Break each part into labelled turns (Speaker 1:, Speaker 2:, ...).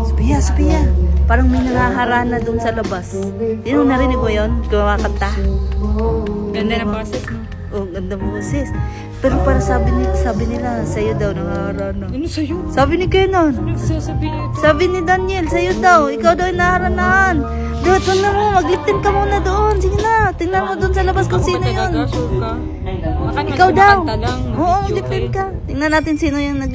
Speaker 1: Sophia. Parang may nangaharana doon sa labas. Sino narinig mo yun? Kumakanta.
Speaker 2: Ganda ng boses, no?
Speaker 1: Oh, ganda mo sis. Pero para sabi nila, sa'yo daw nangaharana.
Speaker 2: Ano sa'yo?
Speaker 1: Sabi ni Kenan.
Speaker 2: Ano sasabihin ito?
Speaker 1: Sabi ni Daniel, sa'yo daw. Ikaw daw yung naharanahan. Dude, huwag na mo. Magliptin ka muna doon. Sige na. Tingnan mo doon sa labas kung sino yun.
Speaker 2: Sure ka?
Speaker 1: Ikaw daw.
Speaker 2: Lang,
Speaker 1: Oo, magliptin ka. Tingnan natin sino yung nag.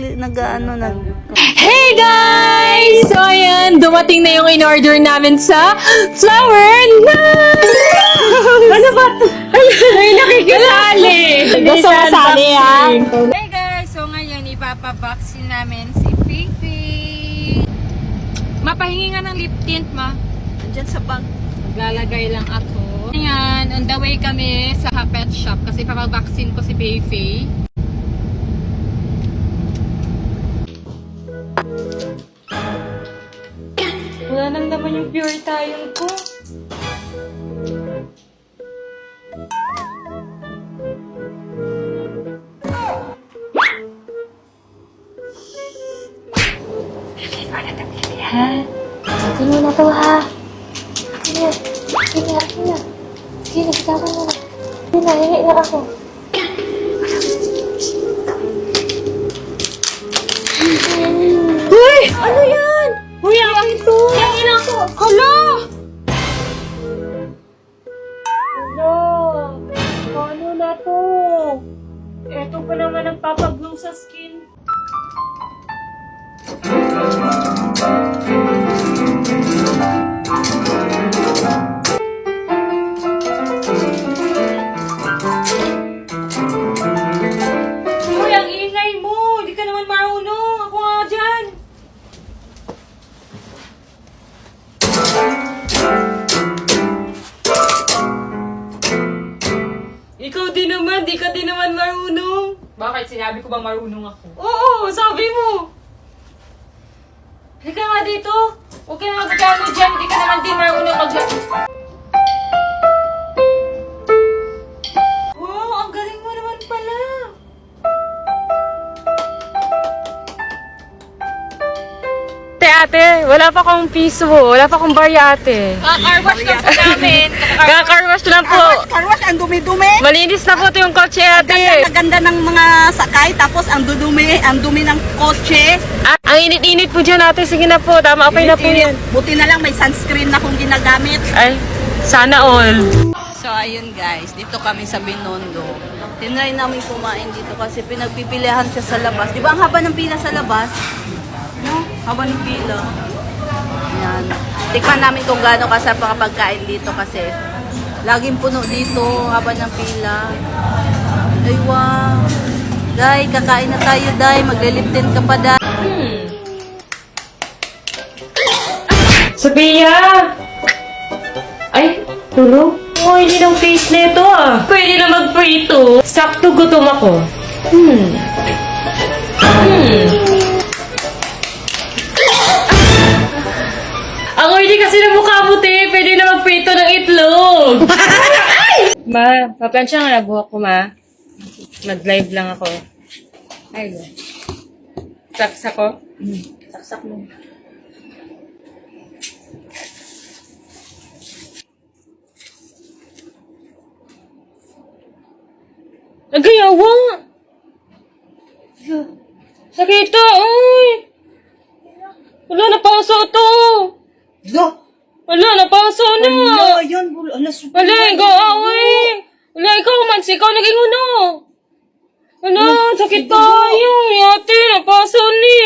Speaker 2: Hey guys! So ayan, dumating na yung in-order namin sa Flower Night! Ano ba ito? Ay, nakikisali! Gusto mo sali, ha? Hey guys! So ngayon, ipapabaksin namin si Fifi. Mapahingi nga ng lip tint, ma.
Speaker 1: Andyan sa bag.
Speaker 2: Maglalagay lang ako. Ayan, on the way kami sa pet shop kasi papabaksin ko si Fifi. Wala nang naman yung pure tayong ko.
Speaker 3: Akin mo na to, ha? Akin na. Sige na, bitawan mo na. Sige na, hingi na ako.
Speaker 2: Uy! Ano yan? Uy, akin to! Hingi na ako! Hala! Hala! Ano na to? Eto pa naman ang papag-glow sa skin. Uy, ang ingay mo! Hindi ka naman marunong! Ako nga dyan! Ikaw din naman! Di ka din naman marunong! Bakit? Sinabi ko ba marunong ako? Oo! Sabi mo! Halika nga dito! Huwag ka na magkano dyan! Di ka naman din marunong Wow! Ang galing mo naman pala! Ate, wala pa akong piso. Wala pa akong barya, ate. Kakarwash lang po namin. Kakarwash lang po.
Speaker 1: Karwas, ang dumi-dumi.
Speaker 2: Malinis na po ito yung kotse, ate.
Speaker 1: Ganda ng mga sakay, tapos ang dumi ng kotse.
Speaker 2: Ang init-init po dyan, ate. Sige na po. Tama, okay na po yan.
Speaker 1: Buti na lang may sunscreen na kung ginagamit.
Speaker 2: Ay, sana all.
Speaker 1: So ayun guys, dito kami sa Binondo. Tinry namin kumain dito kasi pinagpipilihan siya sa labas. Di ba ang haba ng pila sa labas? No? Haba ng pila. Yan. Tikman namin kung gaano kasarap ang pagkain dito kasi laging puno dito, haba ng pila. Ay wow. Day, kakain na tayo, Day. Magliliptin ka pa, Day.
Speaker 2: Sophia! Ay, tulog? Oh, hindi ng face nito ah. Pwede na mag-prito. Sakto gutom ako. Ang ordi kasi ng mukha mo, te. Pwede na magprito ng itlog. Ma, paplansya nga na buhok ko, ma. Mag-live lang ako. Ay, saksak ko?
Speaker 1: Saksak mo.
Speaker 2: Nagayawa! Sakita, uy! Wala, napaso to! Wala, napaso na!
Speaker 1: Ayun,
Speaker 2: Wala, ikaw, uy! Wala, ikaw man, ikaw naging uno! Wala, sakit tayo! Ate, napaso ni!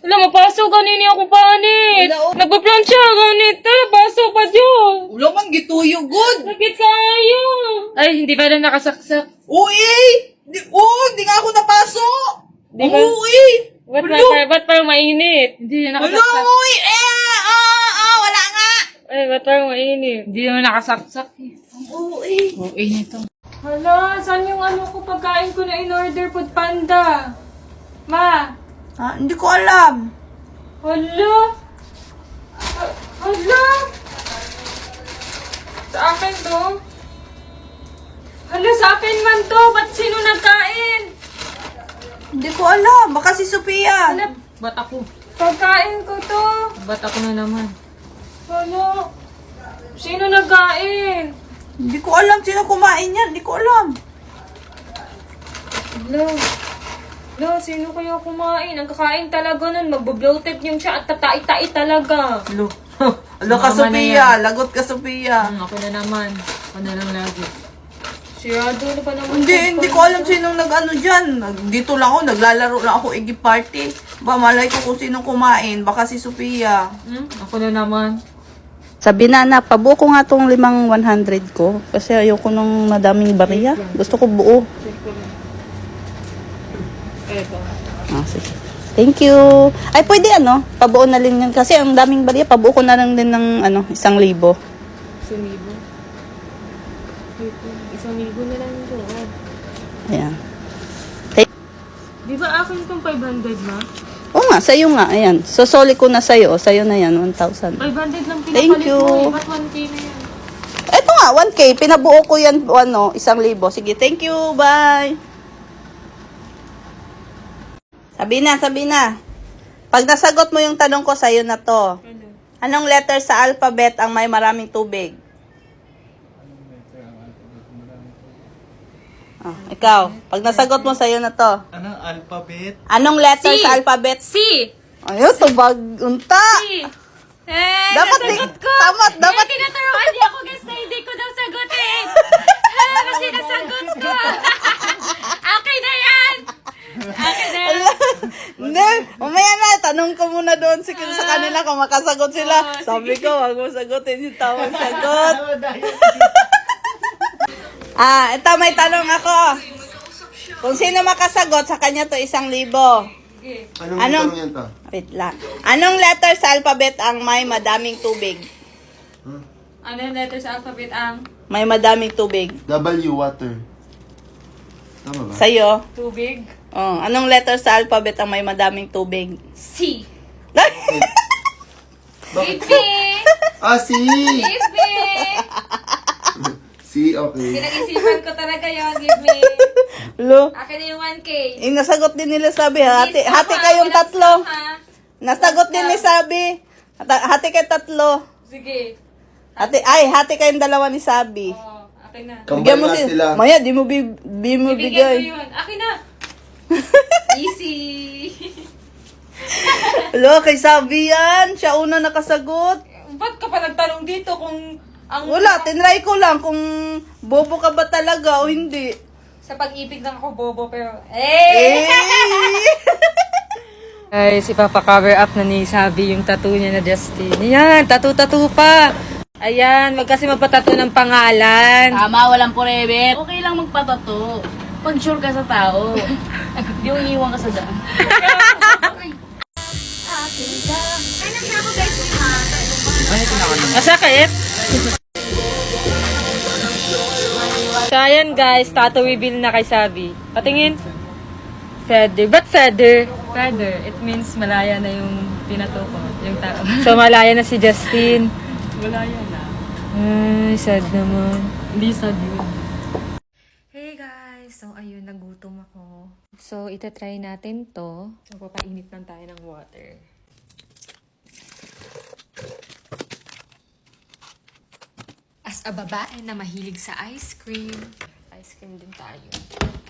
Speaker 2: Wala, mapaso kanini ako panit! Nagpaplansya, ganito, napaso pa dyan!
Speaker 1: Wala man gituyo, good!
Speaker 2: Sakit kayo! Ay, hindi ba na nakasaksak?
Speaker 1: Uy! Di nga ako napaso!
Speaker 2: Di ba?
Speaker 1: Uy!
Speaker 2: Ba't parang mainit? Hindi na nakasaksak.
Speaker 1: Uy! Wala nga!
Speaker 2: Ay, ba't parang mainit? Hindi naman nakasaksak eh.
Speaker 1: Uy!
Speaker 2: Okay nito. Hala, saan yung ano ko pagkain ko na in-order Food Panda? Ma!
Speaker 1: Hindi ko alam.
Speaker 2: Hala! Hala! Sa akin to? Hala, sa akin man to! Ba't sino nagkain?
Speaker 1: Hindi ko alam. Baka si Sophia.
Speaker 2: Hala, ba't ako? Pagkain ko to. Ba't ako na naman? Ano? Sino nagkain?
Speaker 1: Hindi ko alam sino kumain yan. Hindi ko alam.
Speaker 2: Lo, sino kaya kumain? Ang kakain talaga nun, magbo-bloated yung siya at tatai-tai talaga.
Speaker 1: Alo. Alo ka,
Speaker 2: Mama na
Speaker 1: Sophia.
Speaker 2: yan.
Speaker 1: Lagot ka, Sophia.
Speaker 2: Ako na naman. Ako na lang lagi. Sirado na pa naman.
Speaker 1: Hindi ko alam sinong nag-ano dyan. Dito lang ako, naglalaro lang ako Iggy Party. Ba, malay ko kung sinong kumain. Baka si Sophia.
Speaker 2: Ako na naman.
Speaker 1: Sabi na, pabuo ko nga tong 100 ko. Kasi ayoko nung madaming bariya. Gusto ko buo.
Speaker 2: Eto.
Speaker 1: Ah, sige. Thank you. Ay, pwede pabuo na rin yan. Kasi ang daming bariya, pabuo ko na lang din ng 1,000.
Speaker 2: 1,000. 1,000 na lang doon.
Speaker 1: Ayan.
Speaker 2: Di ba akin itong 500 ma?
Speaker 1: Oo nga, sa'yo nga. Ayan. Sosoli ko na sa'yo. Sa'yo na yan, 1,000.
Speaker 2: 500 lang pinapalit
Speaker 1: Thank you.
Speaker 2: mo. Ba't 1K na yan?
Speaker 1: Ito nga, 1K. Pinabuo ko yan, 1,000. Sige, thank you. Bye. Sabi na. Pag nasagot mo yung tanong ko, sa'yo na to. Anong letter sa alphabet ang may maraming tubig? Oh, ikaw. Pag nasagot mo, sa'yo na to.
Speaker 4: Anong alphabet?
Speaker 1: Anong letter
Speaker 2: C.
Speaker 1: sa alphabet?
Speaker 2: C!
Speaker 1: Ayun, tubag. Unta.
Speaker 2: C!
Speaker 1: Dapat
Speaker 2: nasagot ko!
Speaker 1: Tama, dapat.
Speaker 2: Tinuturuan niya ako guys na hindi ko daw sagutin! Kasi nasagot ko! Akin na yan! Akin na yan!
Speaker 1: Hindi, mamaya na, tanong ko muna doon sa kanila kung makasagot sila. Sabi ko, wag mo sagutin yung tamang sagot. Ito may tanong ako. Kung sino makasagot, sa kanya to 1,000. Anong
Speaker 4: tanong yan to?
Speaker 1: Wait lang. Anong letter sa alphabet ang may madaming tubig?
Speaker 2: Ano yung letter sa alphabet ang?
Speaker 1: May madaming tubig.
Speaker 4: W, water. Tama ba?
Speaker 1: Sa'yo?
Speaker 2: Tubig?
Speaker 1: Oh, anong letter sa alphabet ang may madaming tubig?
Speaker 2: C!
Speaker 4: Bakit?
Speaker 2: Give me!
Speaker 4: C!
Speaker 2: Give me!
Speaker 4: C, okay.
Speaker 2: Pinag-isipan ko talaga yun. Give me!
Speaker 1: Lo,
Speaker 2: Akin na yung 1K.
Speaker 1: nasagot din nila sabi, hati
Speaker 2: Stop, ha?
Speaker 1: kayong
Speaker 2: Walang
Speaker 1: tatlo.
Speaker 2: stop, ha?
Speaker 1: Nasagot din ni Sabi. Hati kayo tatlo.
Speaker 2: Sige.
Speaker 1: Hati kayong dalawa ni Sabi.
Speaker 2: Oh, akin na.
Speaker 1: Bigyan mo
Speaker 4: Combine na sila.
Speaker 1: Maya, di mo
Speaker 2: Bibigyan ko
Speaker 1: bigay.
Speaker 2: yun. Akin na! Easy!
Speaker 1: Lo, kay Sabi yan. Siya una nakasagot.
Speaker 2: Ba't ka pa nagtanong dito kung ang...
Speaker 1: Wala, tinry ko lang kung bobo ka ba talaga o hindi.
Speaker 2: Sa pag-ibig lang ako bobo pero... Eh! Guys, ipapa-cover up na ni Sabi yung tattoo niya na Justin. Ayan, tattoo pa. Ayan, wag kasi magpatato ng pangalan.
Speaker 1: Tama, walang forever. Okay lang magpatato. Pag sure ka sa tao. Di mo iiwan ka sa daan.
Speaker 2: Masakit? So, ayan guys, tattoo reveal na kay Sabi. Patingin. Feather. Ba't feather? Feather. It means malaya na yung tinato ko. Yung tao. So, malaya na si Justin. Malaya na. Ay, sad naman. Hindi sad yun. Hey guys! So, ayun, nagutom ako. So, itatry natin to. So, papainit lang tayo ng water. As a babae na mahilig sa ice cream, ice cream din tayo.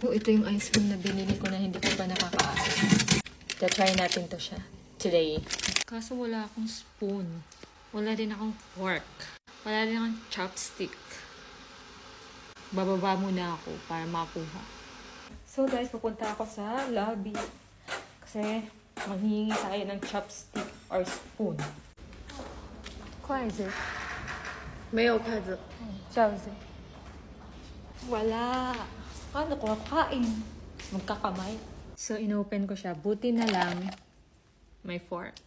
Speaker 2: Oh, ito yung ice cream na binili ko na hindi ko pa nakakaasa. Try natin to siya today. Kaso wala akong spoon. Wala din akong fork. Wala din akong chopstick. Bababa muna ako para makuha. So guys, pupunta ako sa lobby. Kasi maghihingi tayo ng chopstick or spoon. 筷子
Speaker 3: 没有筷子。
Speaker 2: 这样子。Wala. Paano ko kakain? Magkakamay. So, inopen ko siya. Buti na lang may fork.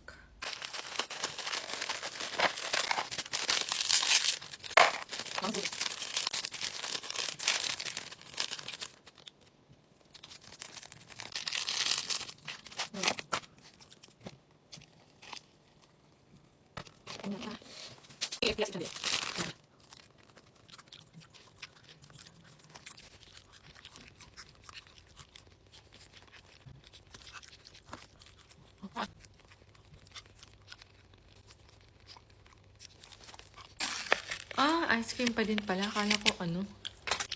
Speaker 2: Ah, ice cream pa din pala. Akala ko ano,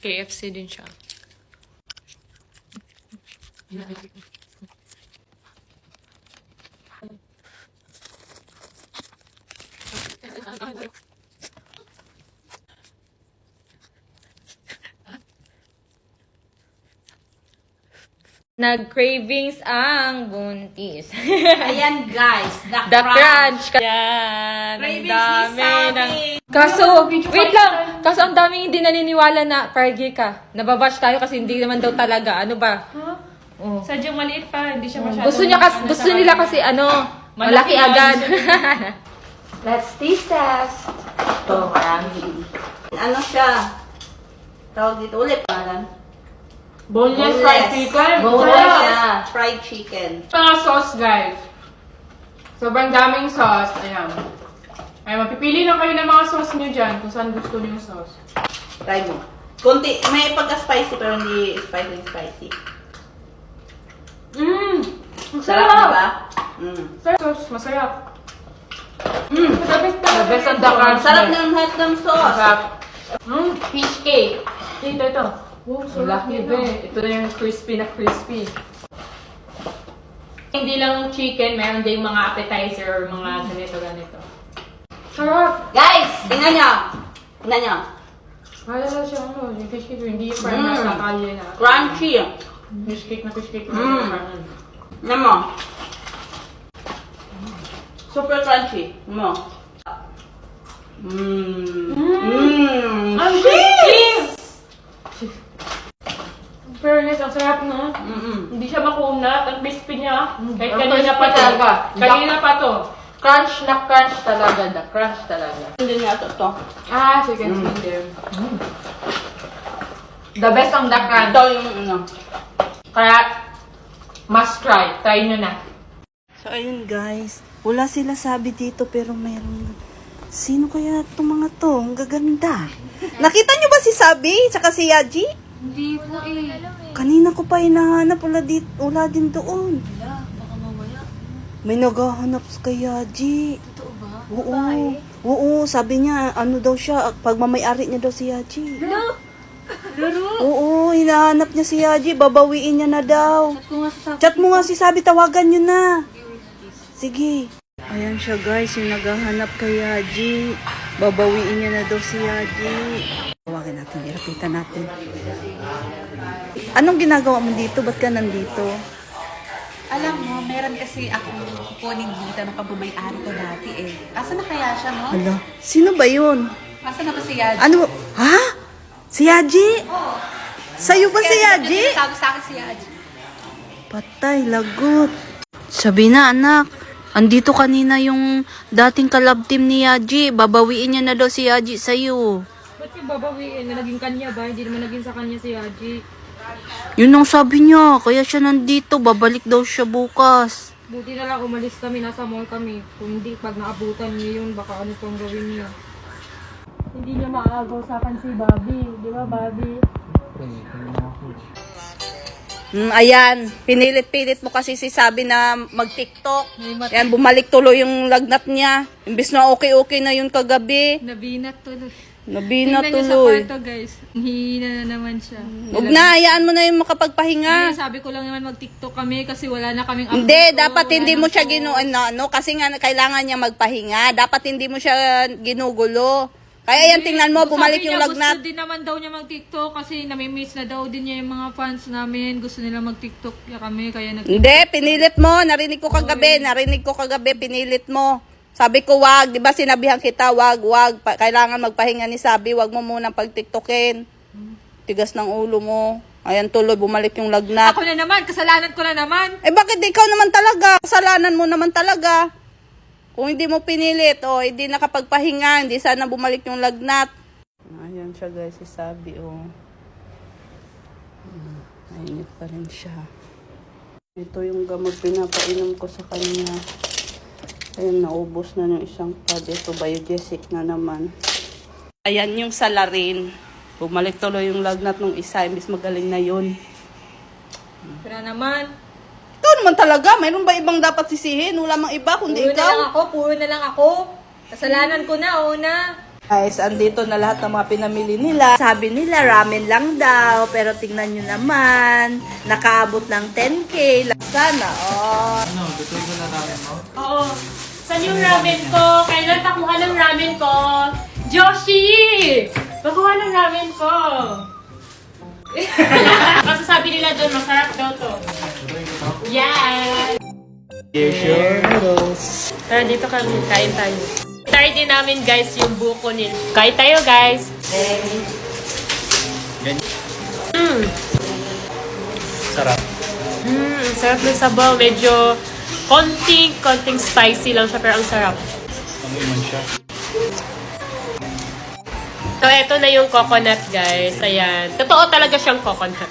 Speaker 2: KFC din siya. Nag-cravings ang buntis.
Speaker 1: Ayan guys,
Speaker 2: The crunch. Yan. Ang
Speaker 1: Cravings
Speaker 2: dami.
Speaker 1: ni
Speaker 2: ng...
Speaker 1: Sabi.
Speaker 2: Kaso, wait lang. Kaso ang daming hindi naniniwala na Fergie ka. Nababash tayo kasi hindi naman daw talaga. Ano ba? Oh.
Speaker 5: Sadyang maliit pa, hindi siya masyado.
Speaker 2: Gusto nila kasi ano, malaki
Speaker 5: Malaki
Speaker 2: agad.
Speaker 3: Let's taste test.
Speaker 2: Ito, marami.
Speaker 1: Ano siya? Tawag dito ulit. Pangalan?
Speaker 5: Boneless fried chicken.
Speaker 1: Boneless fried chicken.
Speaker 5: Mga sauce, guys. Sobrang daming sauce. Ayan. Ay, mapipili lang kayo ng mga sauce nyo dyan kung saan gusto nyo yung sauce.
Speaker 1: Try mo. Kunti, may pagka-spicy pero hindi spicy.
Speaker 5: Ang
Speaker 1: Sarap, di ba? Mm.
Speaker 5: Sauce, masarap. The best ang the
Speaker 1: Ang
Speaker 5: crunch.
Speaker 1: sarap
Speaker 5: guys.
Speaker 1: ng hot ng sauce.
Speaker 5: Masarap. Fish cake. Ito. Wow,
Speaker 2: Laki ba eh. Ito na yung crispy na crispy.
Speaker 5: Hindi lang chicken, meron din mga appetizer or mga ganito. Sarap!
Speaker 1: Guys, tingnan nyo. Tingnan nyo.
Speaker 5: Wala na siya, yung fish cake, hindi yung parang nasa kalye na.
Speaker 1: Crunchy.
Speaker 5: Fish cake.
Speaker 1: Tingnan mo. Super crunchy. Tingnan mo.
Speaker 5: Ang crispy! Fairness, ang sarap, no? Hindi siya makunat, ang crispy niya. Kahit kanina pa to.
Speaker 2: talaga.
Speaker 5: Kanina pa to.
Speaker 2: Crunch na crunch talaga. The crunch talaga.
Speaker 1: Hindi nga ito.
Speaker 5: Ah, chicken skin din.
Speaker 2: The best ang the crunch.
Speaker 1: Ito yung ano.
Speaker 2: Kaya, must try. Try nyo na.
Speaker 1: So, ayun guys. Wala sila sabi dito pero mayroong... Sino kaya itong mga to? Ang gaganda. Nakita nyo ba si Sabi? Tsaka si Yaji?
Speaker 3: Hindi po eh.
Speaker 1: Kanina ko pa hinahanap. Wala din doon.
Speaker 3: Wala, baka mamaya.
Speaker 1: May naghahanap kay Yaji.
Speaker 3: Totoo ba?
Speaker 1: Oo. Oo, sabi niya, ano daw siya, pagmamayari niya daw si Yaji.
Speaker 3: Hello? Laro?
Speaker 1: Oo, hinahanap niya si Yaji, babawiin niya na daw.
Speaker 3: Chat ko nga sa
Speaker 1: Chat mo nga si Sabi, tawagan niyo na. Sige. Ayan siya guys, yung naghahanap kay Yaji. Babawiin niya na daw si Yaji. Tawagan natin, irapitan natin. Anong ginagawa mo dito? Ba't ka nandito?
Speaker 6: Alam mo, meron kasi akong kukunin dito ng pagmamay-ari ko dati eh. Asa na kaya siya, no?
Speaker 1: Hala, sino ba yun?
Speaker 6: Asa na ba si Yaji?
Speaker 1: Ano? Ha? Si Yaji? Sa'yo ba si Yaji?
Speaker 6: Sabi sa akin si Yaji.
Speaker 1: Patay, lagot. Sabi na, anak. Andito kanina yung dating kalab team ni Yaji. Babawiin niya na daw si Yaji sa'yo.
Speaker 2: Ba't yung babawiin? Naging kanya ba? Hindi naman naging sa kanya si Haji.
Speaker 1: Yun ang sabi niya. Kaya siya nandito. Babalik daw siya bukas.
Speaker 2: Buti na lang umalis kami, nasa mall kami. Kung hindi, pag naabutan niya yun, baka ano pang gawin niya. Hindi niya maagaw sa akin si Bobby. Di ba, Bobby?
Speaker 1: Ayan. Pinilit-pilit mo kasi si Sabi na mag-TikTok. Yan, bumalik tuloy yung lagnat niya. Imbis na okay-okay na yun kagabi.
Speaker 2: Nabinat tuloy.
Speaker 1: Nabina
Speaker 2: Tingnan niyo sa
Speaker 1: tuloy.
Speaker 2: kwarto, guys. Hihina na naman siya.
Speaker 1: Huwag na, hayaan mo na yung makapagpahinga.
Speaker 2: Hindi, sabi ko lang naman mag-TikTok kami kasi wala na kaming
Speaker 1: Hindi,
Speaker 2: upload.
Speaker 1: dapat
Speaker 2: Wala
Speaker 1: hindi
Speaker 2: na
Speaker 1: mo siya
Speaker 2: post.
Speaker 1: no, kasi nga kailangan niya magpahinga. Dapat hindi mo siya ginugulo. Kaya yan, tingnan mo, bumalik
Speaker 2: Sabi
Speaker 1: yung
Speaker 2: niya,
Speaker 1: lagnat.
Speaker 2: Gusto din naman daw niya mag-TikTok kasi namimiss na daw din niya yung mga fans namin. Gusto nila mag-TikTok ya kami, kaya
Speaker 1: Hindi, pinilit mo. Narinig ko kagabi, pinilit mo. Sabi ko, wag. Di ba sinabihan kita, wag. Kailangan magpahinga ni Sabi. Wag mo munang pag-tiktokin. Tigas ng ulo mo. Ayan, tuloy, bumalik yung lagnat.
Speaker 2: Ako na naman, kasalanan ko na naman.
Speaker 1: Eh, bakit ikaw naman talaga? Kasalanan mo naman talaga. Kung hindi mo pinilit, hindi nakapagpahinga, hindi sana bumalik yung lagnat. Ayan siya guys, si Sabi, Mainit pa rin siya. Ito yung gamot pinapainom ko sa kanya. Ayan, naubos na yung isang pad. Ito, biogesic na naman. Ayan yung salarin. Bumalik tuloy yung lagnat ng isa, imbis magaling na yun.
Speaker 2: Kaya naman.
Speaker 1: Ikaw naman talaga, mayroon ba ibang dapat sisihin? Wala mang iba, kundi
Speaker 2: Puro na lang
Speaker 1: ikaw.
Speaker 2: ako, puro na lang ako. Kasalanan ko na, una.
Speaker 1: Guys, andito na lahat ng mga pinamili nila. Sabi nila, ramen lang daw. Pero tingnan nyo naman, nakaabot ng 10K. Sana, oh.
Speaker 7: Ano, tutuloy ko na ramen mo?
Speaker 2: Oo. Saan yung ramen ko? Kailan pakuha ng ramen ko? Joshi! Pakuha ng ramen ko! Kasi sabi nila doon, masarap daw to. Yeah!
Speaker 7: Share noodles.
Speaker 2: Tara, dito kami. Kain tayo. Try din namin, guys, yung buko nila. Kain tayo, guys.
Speaker 7: Sarap.
Speaker 2: Sarap ng sabaw. Medyo konting spicy lang siya, pero ang sarap.
Speaker 7: Amoy man siya.
Speaker 2: So, eto na yung coconut, guys. Ayan. Totoo talaga siyang coconut.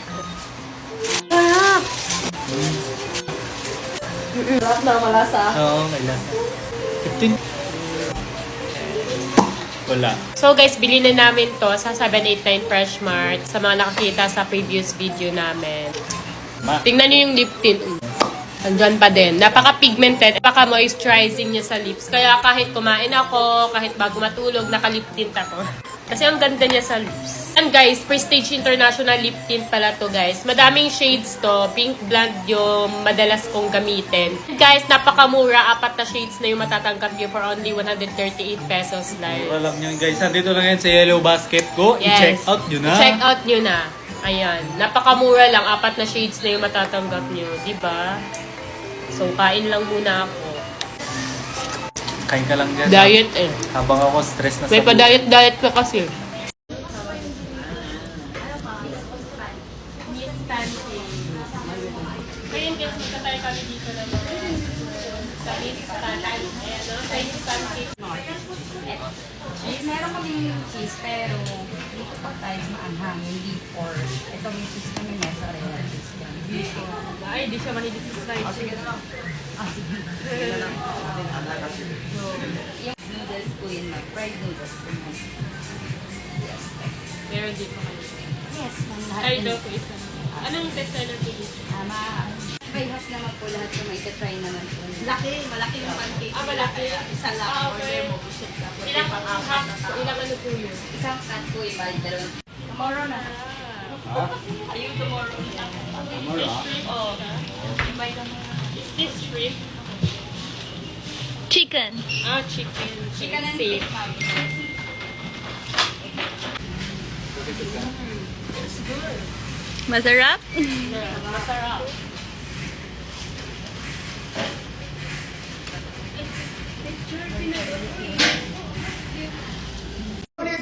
Speaker 2: Sarap!
Speaker 1: Sarap na malasa.
Speaker 7: Oo, may lasa. 15. Wala.
Speaker 2: So, guys, bili na namin to sa 789 Fresh Mart sa mga nakakita sa previous video namin. Tingnan niyo yung lip tint. Andyan pa din. Napaka-pigmented. Napaka-moisturizing niya sa lips. Kaya kahit kumain ako, kahit bago matulog, naka-lip tint ako. Kasi ang ganda niya sa lips. And guys, Prestige International Lip Tint pala to, guys. Madaming shades to. Pink Blonde yung madalas kong gamitin. Guys, napakamura. 4 na shades na yung matatanggap niyo for only 138 pesos lang.
Speaker 7: Alam nyo guys, nandito lang yan sa Yellow Basket ko. I-check out nyo na.
Speaker 2: I-check out nyo na. Ayan. Napakamura lang. 4 na shades na yung matatanggap nyo. Diba? So, kain lang muna ako.
Speaker 7: Kain ka lang dyan.
Speaker 2: Diet eh.
Speaker 7: Habang ako stress na
Speaker 2: May
Speaker 7: sa
Speaker 2: pa-diet ka kasi. Ngayon guys, magkatay kami dito naman. Sa Miss Pancake. Ayan, no? Sa Miss Pancake.
Speaker 6: Cheese, meron kaming cheese, pero dito pa tayo maanghang, hindi pork. Ito may cheese kami mozzarella cheese.
Speaker 2: Ay, di siya mahilig sa slice. Sige na lang.
Speaker 6: Yung noodles ko yun, fried noodles ko yun.
Speaker 2: Meron dito kayo.
Speaker 6: Yes, ma'am. Lahat
Speaker 2: Ay,
Speaker 6: yun.
Speaker 2: daw po isa. Anong best seller po dito?
Speaker 6: Bayhas naman po lahat yung may try naman po.
Speaker 1: Malaki yung pancake.
Speaker 2: Malaki.
Speaker 1: Isa lang.
Speaker 2: Ah, okay.
Speaker 1: Order mo, busog ka.
Speaker 2: Ilang ano po yun?
Speaker 6: Isang cut po yung bali, dalawang.
Speaker 1: Tomorrow na. Ayun, tomorrow. Oh. Invite naman.
Speaker 2: Is this shrimp?
Speaker 3: Chicken.
Speaker 2: Ah, chicken.
Speaker 6: Chicken and
Speaker 2: steak.
Speaker 6: steak, ma'am.
Speaker 3: Masarap?
Speaker 2: Masarap.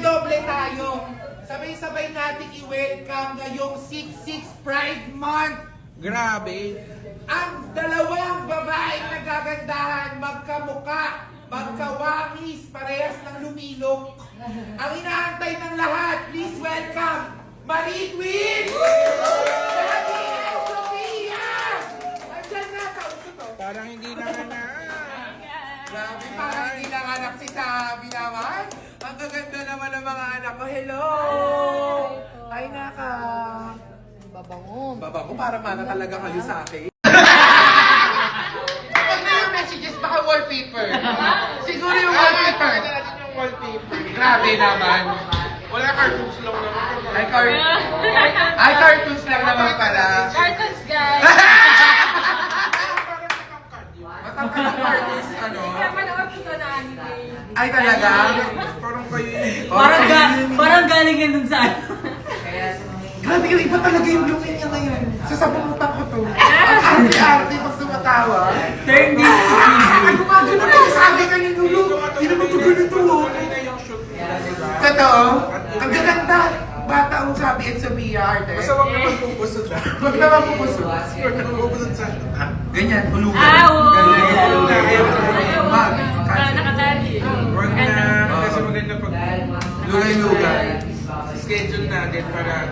Speaker 8: Doble tayo. Sabay-sabay natin i-welcome ngayong 6-6 Pride Month. Grabe. Ang dalawang babaeng nagagandahan, magkamuka, magkawangis, parehas ng lumilok. Ang inaantay ng lahat, please welcome, Marie Queen! Daddy and Sophia! Andyan na, kausap to. Parang hindi nanganak. Grabe, parang hindi nanganak si Sabi naman. Ang gaganda naman ng mga anak ko. Hello! Ay, naka. Babango. Babango, para mana talaga kayo sa akin. Pag na yung messages, baka wallpaper. Siguro yung wallpaper. Yung wallpaper. Grabe naman. Wala cartoons lang naman. Ay, cartoons lang naman pala.
Speaker 2: Cartons, guys!
Speaker 8: Matangkad ang cartoons, ano?
Speaker 2: Manood ko na anime.
Speaker 8: Ay, talaga? Parang kayo yun.
Speaker 1: Parang galing yan dun sa ano.
Speaker 8: Grabe yung iba talaga yung looking niya ngayon. Sasabunutan ko to. Ang arte-arte pag sumatawa.
Speaker 1: Turn this
Speaker 8: Ano nga ganun ang sabi ka ni Nulo? Hindi naman ito ganito. Totoo? Ang gaganda. Bata ang sabi at Sophia arte. Basta wag naman pupusod na. Wag naman pupusod. Wag naman pupusod sa... Ganyan, hulugan. Ganyan, hulugan. Mag.
Speaker 2: Nakatali.
Speaker 8: Wag na. Kasi maganda pag... Lugay-lugay. Schedule natin para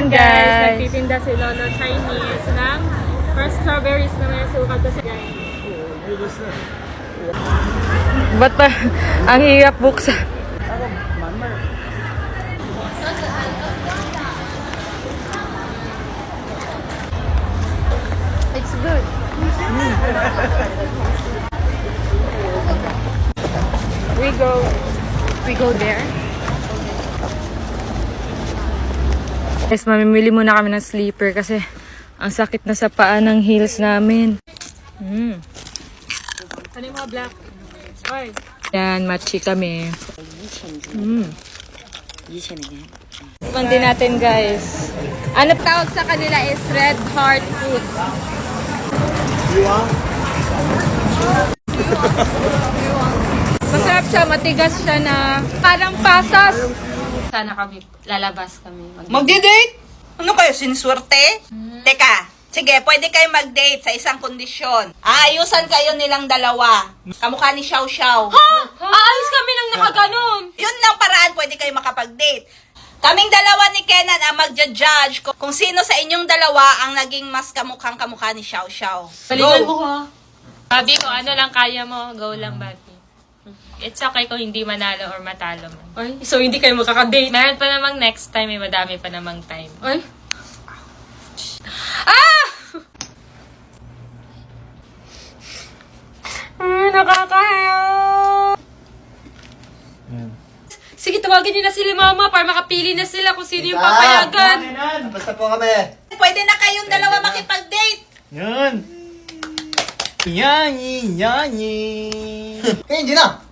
Speaker 2: Guys, nagtitinda sila ng Chinese ng first strawberries na may sukat kasi guys.
Speaker 1: Ba't ba ang hirap buksan?
Speaker 3: It's good.
Speaker 1: We go.
Speaker 2: We go there. Guys, mamimili muna kami ng sleeper kasi ang sakit na sa paa ng heels namin. Ano yung mga black? Ay. Yan, matchy kami. Mandi natin, guys. Ano tawag sa kanila is red heart food. Masarap siya, matigas siya na parang pasas.
Speaker 6: Sana kami, lalabas kami.
Speaker 1: Magdi-date? Ano kayo, siniswerte? Teka, sige, pwede kayo mag-date sa isang kondisyon. Aayusan kayo nilang dalawa. Kamukha ni Xiao Xiao.
Speaker 2: Aayos kami ng nakaganon.
Speaker 1: Yun lang paraan pwede kayo makapag-date. Kaming dalawa ni Kenan ang magja-judge kung sino sa inyong dalawa ang naging mas kamukhang-kamukha ni Xiao Xiao.
Speaker 2: Palingan mo ha. Babi, kung ano lang kaya mo, go lang, Babi. It's okay kung hindi manalo or matalo man. Ay, so hindi kayo makaka-date? Meron pa namang next time, may madami pa namang time. Ay! Ah! Nakakahiya! Sige, tawagin niyo na sila mama para makapili na sila kung sino yung papayagan.
Speaker 4: Basta po kami.
Speaker 1: Pwede na kayong dalawa makipag-date.
Speaker 7: Yan! Yan! Yan!
Speaker 4: Eh, hindi na.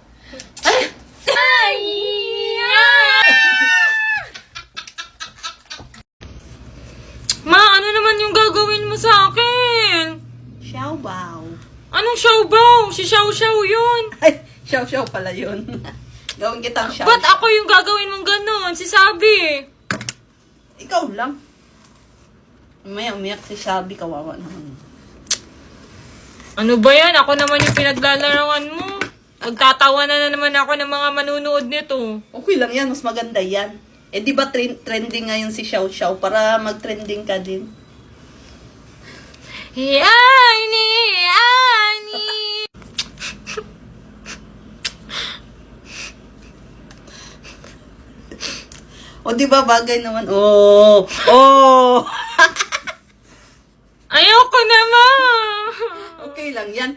Speaker 2: Ma, ano naman yung gagawin mo sa akin?
Speaker 1: Xiao Bao.
Speaker 2: Anong Xiaobow? Si Xiao Xiao yun.
Speaker 1: Ay, Xiao Xiao pala yun. Gawin kitang Xiao.
Speaker 2: Ba't ako yung gagawin mong ganon? Si Sabi.
Speaker 1: Ikaw lang. May umiyak si Sabi, kawawa naman.
Speaker 2: Ano ba yan? Ako naman yung pinaglalaroan mo. Magtatawa na naman ako ng mga manunood nito.
Speaker 1: Okay lang yan, mas maganda yan. Eh di ba trending ngayon si Xiao Xiao para mag-trending ka din?
Speaker 2: Yani!
Speaker 1: O di ba bagay naman? Oh! Oh!
Speaker 2: Ayoko naman!
Speaker 1: Okay lang yan.